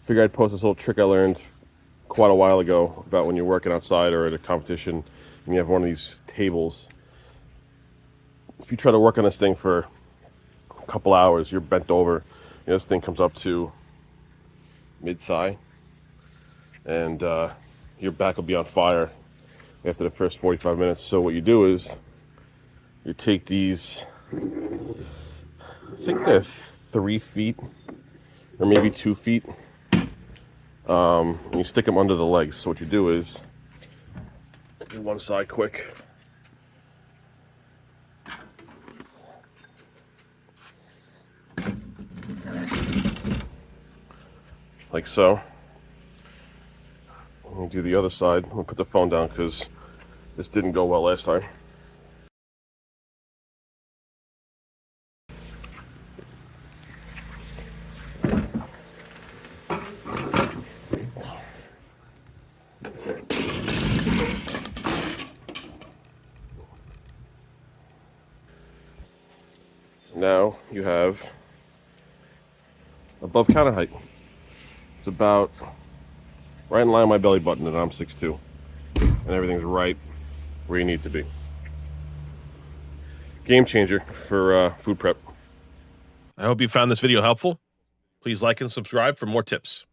figured I'd post this little trick I learned quite a while ago about when you're working outside or at a competition and you have one of these tables. If you try to work on this thing for a couple hours, you're bent over. This thing comes up to mid-thigh, and your back will be on fire after the first 45 minutes. So what you do is you take these, I think they're 3 feet or maybe 2 feet, and you stick them under the legs. So what you do is do one side quick. Like so. We'll do the other side. We'll put the phone down because this didn't go well last time. Now you have above counter height. It's about right in line with my belly button, and I'm 6'2", and everything's right where you need to be. Game changer for food prep. I hope you found this video helpful. Please like and subscribe for more tips.